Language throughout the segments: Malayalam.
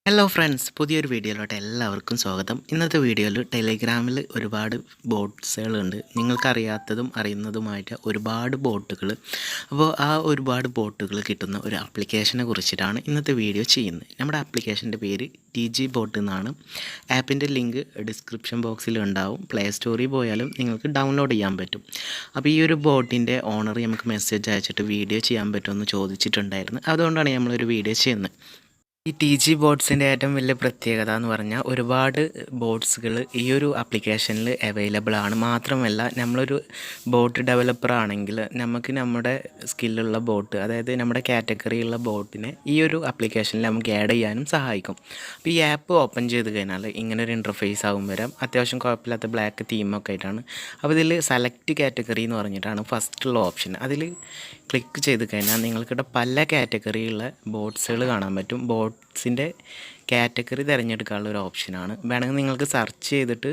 ഹലോ ഫ്രണ്ട്സ്, പുതിയൊരു വീഡിയോയിലോട്ട് എല്ലാവർക്കും സ്വാഗതം. ഇന്നത്തെ വീഡിയോയിൽ ടെലിഗ്രാമിൽ ഒരുപാട് ബോട്ട്സുകളുണ്ട്. നിങ്ങൾക്കറിയാത്തതും അറിയുന്നതുമായിട്ട് ഒരുപാട് ബോട്ടുകൾ. അപ്പോൾ ആ ഒരുപാട് ബോട്ടുകൾ കിട്ടുന്ന ഒരു ആപ്ലിക്കേഷനെ കുറിച്ചിട്ടാണ് ഇന്നത്തെ വീഡിയോ ചെയ്യുന്നത്. നമ്മുടെ ആപ്ലിക്കേഷൻ്റെ പേര് TG ബോട്ട് എന്നാണ്. ആപ്പിൻ്റെ ലിങ്ക് ഡിസ്ക്രിപ്ഷൻ ബോക്സിൽ ഉണ്ടാവും. പ്ലേ സ്റ്റോറിൽ പോയാലും നിങ്ങൾക്ക് ഡൗൺലോഡ് ചെയ്യാൻ പറ്റും. അപ്പോൾ ഈ ഒരു ബോട്ടിൻ്റെ ഓണർ നമുക്ക് മെസ്സേജ് അയച്ചിട്ട് വീഡിയോ ചെയ്യാൻ പറ്റുമെന്ന് ചോദിച്ചിട്ടുണ്ടായിരുന്നു. അതുകൊണ്ടാണ് നമ്മളൊരു വീഡിയോ ചെയ്യുന്നത്. ഈ TG ബോട്ട്സിൻ്റെ ഏറ്റവും വലിയ പ്രത്യേകത എന്ന് പറഞ്ഞാൽ ഒരുപാട് ബോട്ട്സുകൾ ഈ ഒരു ആപ്ലിക്കേഷനിൽ അവൈലബിൾ ആണ്. മാത്രമല്ല, നമ്മളൊരു ബോട്ട് ഡെവലപ്പർ ആണെങ്കിൽ നമുക്ക് നമ്മുടെ സ്കില്ലുള്ള ബോട്ട്, അതായത് നമ്മുടെ കാറ്റഗറിയുള്ള ബോട്ടിനെ ഈ ഒരു ആപ്ലിക്കേഷനിൽ നമുക്ക് ആഡ് ചെയ്യാനും സഹായിക്കും. അപ്പോൾ ഈ ആപ്പ് ഓപ്പൺ ചെയ്ത് കഴിഞ്ഞാൽ ഇങ്ങനൊരു ഇൻ്റർഫേസ് ആകും വരാം. അത്യാവശ്യം കുഴപ്പമില്ലാത്ത ബ്ലാക്ക് തീമൊക്കെ ആയിട്ടാണ്. അപ്പോൾ ഇതിൽ സെലക്ട് കാറ്റഗറി എന്ന് പറഞ്ഞിട്ടാണ് ഫസ്റ്റുള്ള ഓപ്ഷൻ. അതിൽ ക്ലിക്ക് ചെയ്ത് കഴിഞ്ഞാൽ നിങ്ങൾക്കിവിടെ പല കാറ്റഗറിയുള്ള ബോട്ട്സുകൾ കാണാൻ പറ്റും. ബോട്ട്സിൻ്റെ കാറ്റഗറി തിരഞ്ഞെടുക്കാനുള്ള ഒരു ഓപ്ഷനാണ്. വേണമെങ്കിൽ നിങ്ങൾക്ക് സെർച്ച് ചെയ്തിട്ട്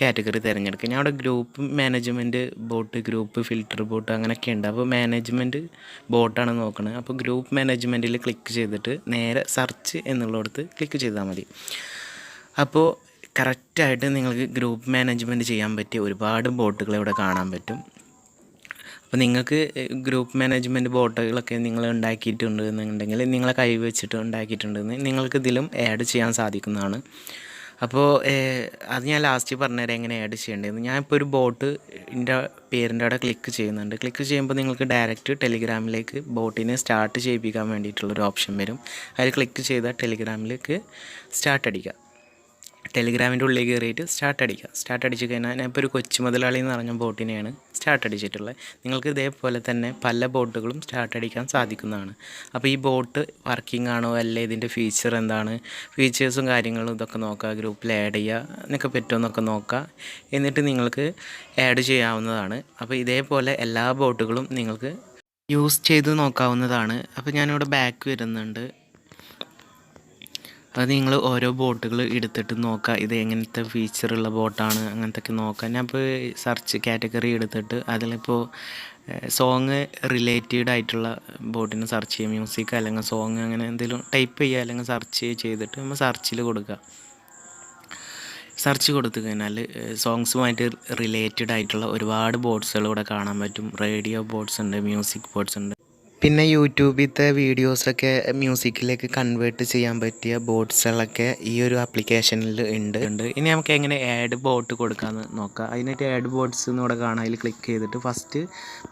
കാറ്റഗറി തിരഞ്ഞെടുക്കുക. ഞാൻ അവിടെ group management boat, group filter boat അങ്ങനെയൊക്കെ ഉണ്ട്. അപ്പോൾ മാനേജ്മെൻറ്റ് ബോട്ടാണ് നോക്കുന്നത്. അപ്പോൾ ഗ്രൂപ്പ് മാനേജ്മെൻറ്റിൽ ക്ലിക്ക് ചെയ്തിട്ട് നേരെ സെർച്ച് എന്നുള്ളിടത്ത് ക്ലിക്ക് ചെയ്താൽ മതി. അപ്പോൾ കറക്റ്റായിട്ട് നിങ്ങൾക്ക് ഗ്രൂപ്പ് മാനേജ്മെൻറ്റ് ചെയ്യാൻ പറ്റിയ ഒരുപാട് ബോട്ടുകൾ ഇവിടെ കാണാൻ പറ്റും. അപ്പോൾ നിങ്ങൾക്ക് ഗ്രൂപ്പ് മാനേജ്മെൻറ്റ് ബോട്ടുകളൊക്കെ നിങ്ങൾ ഉണ്ടാക്കിയിട്ടുണ്ട് എന്നുണ്ടെങ്കിൽ, നിങ്ങളെ കൈവച്ചിട്ട് ഉണ്ടാക്കിയിട്ടുണ്ടെന്ന് നിങ്ങൾക്ക് ഇതിലും ആഡ് ചെയ്യാൻ സാധിക്കുന്നതാണ്. അപ്പോൾ അത് ഞാൻ ലാസ്റ്റ് പറഞ്ഞുതരാം എങ്ങനെ ആഡ് ചെയ്യേണ്ടതെന്ന്. ഞാനിപ്പോൾ ഒരു ബോട്ട് എൻ്റെ പേരിൻ്റെ അവിടെ ക്ലിക്ക് ചെയ്യുന്നുണ്ട്. ക്ലിക്ക് ചെയ്യുമ്പോൾ നിങ്ങൾക്ക് ഡയറക്റ്റ് ടെലിഗ്രാമിലേക്ക് ബോട്ടിനെ സ്റ്റാർട്ട് ചെയ്യിപ്പിക്കാൻ വേണ്ടിയിട്ടുള്ളൊരു ഓപ്ഷൻ വരും. അതിൽ ക്ലിക്ക് ചെയ്താൽ ടെലിഗ്രാമിലേക്ക് സ്റ്റാർട്ട് അടിക്കുക. ടെലിഗ്രാമിൻ്റെ ഉള്ളിൽ കയറിയിട്ട് സ്റ്റാർട്ട് അടിക്കുക. സ്റ്റാർട്ട് അടിച്ച് കഴിഞ്ഞാൽ ഞാൻ ഇപ്പോൾ ഒരു കൊച്ചു മുതലാളി എന്ന് പറഞ്ഞ ബോട്ടിനെയാണ് സ്റ്റാർട്ട് അടിച്ചിട്ടുള്ളത്. നിങ്ങൾക്ക് ഇതേപോലെ തന്നെ പല ബോട്ടുകളും സ്റ്റാർട്ട് അടിക്കാൻ സാധിക്കുന്നതാണ്. അപ്പോൾ ഈ ബോട്ട് വർക്കിംഗ് ആണോ അല്ലേ, ഇതിൻ്റെ ഫീച്ചർ എന്താണ്, ഫീച്ചേഴ്സും കാര്യങ്ങളും ഇതൊക്കെ നോക്കുക. ഗ്രൂപ്പിൽ ആഡ് ചെയ്യുക എന്നൊക്കെ പറ്റുമെന്നൊക്കെ നോക്കുക. എന്നിട്ട് നിങ്ങൾക്ക് ആഡ് ചെയ്യാവുന്നതാണ്. അപ്പോൾ ഇതേപോലെ എല്ലാ ബോട്ടുകളും നിങ്ങൾക്ക് യൂസ് ചെയ്ത് നോക്കാവുന്നതാണ്. അപ്പോൾ ഞാനിവിടെ ബാക്ക് വരുന്നുണ്ട്. അത് നിങ്ങൾ ഓരോ ബോട്ടുകൾ എടുത്തിട്ട് നോക്കുക, ഇത് എങ്ങനത്തെ ഫീച്ചറുള്ള ബോട്ടാണ് അങ്ങനത്തെയൊക്കെ നോക്കുക. ഞാൻ ഇപ്പോൾ സെർച്ച് കാറ്റഗറി എടുത്തിട്ട് അതിലിപ്പോൾ സോങ് റിലേറ്റഡ് ആയിട്ടുള്ള ബോട്ടിന് സെർച്ച് ചെയ്യുക. മ്യൂസിക് അല്ലെങ്കിൽ സോങ് അങ്ങനെ എന്തെങ്കിലും ടൈപ്പ് ചെയ്യുക, അല്ലെങ്കിൽ സെർച്ച് ചെയ്തിട്ട് നമ്മൾ സെർച്ചിൽ കൊടുക്കുക. സെർച്ച് കൊടുത്തു കഴിഞ്ഞാൽ സോങ്സുമായിട്ട് റിലേറ്റഡ് ആയിട്ടുള്ള ഒരുപാട് ബോട്ട്സുകൾ ഇവിടെ കാണാൻ പറ്റും. റേഡിയോ ബോട്ട്സ് ഉണ്ട്, മ്യൂസിക് ബോട്ട്സ് ഉണ്ട്. പിന്നെ യൂട്യൂബിലത്തെ വീഡിയോസൊക്കെ മ്യൂസിക്കിലേക്ക് കൺവേർട്ട് ചെയ്യാൻ പറ്റിയ ബോട്ട്സുകളൊക്കെ ഈ ഒരു ആപ്ലിക്കേഷനിൽ ഉണ്ട്. ഇനി നമുക്ക് എങ്ങനെ ആഡ് ബോട്ട് കൊടുക്കാമെന്ന് നോക്കാം. അതിനായിട്ട് ആഡ് ബോട്ട്സ് എന്നിവിടെ കാണാം. അതിൽ ക്ലിക്ക് ചെയ്തിട്ട് ഫസ്റ്റ്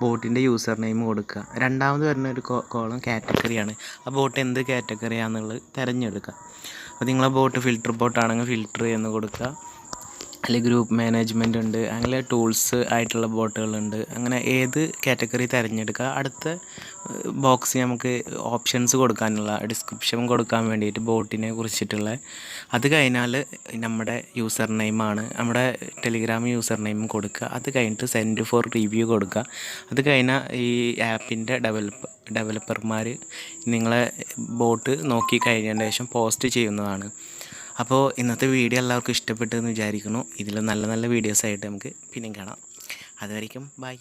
ബോട്ടിൻ്റെ യൂസർ നെയിം കൊടുക്കുക. രണ്ടാമത് വരുന്ന ഒരു കോളം കാറ്റഗറിയാണ്. ആ ബോട്ട് എന്ത് കാറ്റഗറിയാണെന്നുള്ളത് തിരഞ്ഞെടുക്കുക. അപ്പോൾ നിങ്ങളെ ബോട്ട് ഫിൽറ്റർ ബോട്ടാണെങ്കിൽ ഫിൽറ്റർ എന്ന് കൊടുക്കുക. അല്ലെങ്കിൽ ഗ്രൂപ്പ് മാനേജ്മെൻറ്റ് ഉണ്ട്, അങ്ങനെ ടൂൾസ് ആയിട്ടുള്ള ബോട്ടുകളുണ്ട്. അങ്ങനെ ഏത് കാറ്റഗറി തിരഞ്ഞെടുക്കുക. അടുത്ത ബോക്സ് നമുക്ക് ഓപ്ഷൻസ് കൊടുക്കാനുള്ള, ഡിസ്ക്രിപ്ഷൻ കൊടുക്കാൻ വേണ്ടിയിട്ട് ബോട്ടിനെ കുറിച്ചിട്ടുള്ള. അത് കഴിഞ്ഞാൽ നമ്മുടെ യൂസർ നെയിമാണ്, നമ്മുടെ ടെലിഗ്രാം യൂസർ നെയിം കൊടുക്കുക. അത് കഴിഞ്ഞിട്ട് സെൻഡ് ഫോർ റിവ്യൂ കൊടുക്കുക. അത് കഴിഞ്ഞാൽ ഈ ആപ്പിൻ്റെ ഡെവലപ്പർമാർ നിങ്ങളെ ബോട്ട് നോക്കി കഴിഞ്ഞതിന് ശേഷം പോസ്റ്റ് ചെയ്യുന്നതാണ്. അപ്പോൾ ഇന്നത്തെ വീഡിയോ എല്ലാവർക്കും ഇഷ്ടപ്പെട്ടു എന്ന് വിചാരിക്കുന്നു. ഇതിൽ നല്ല നല്ല വീഡിയോസായിട്ട് നമുക്ക് പിന്നെയും കാണാം. അതുവരേക്കും ബൈ.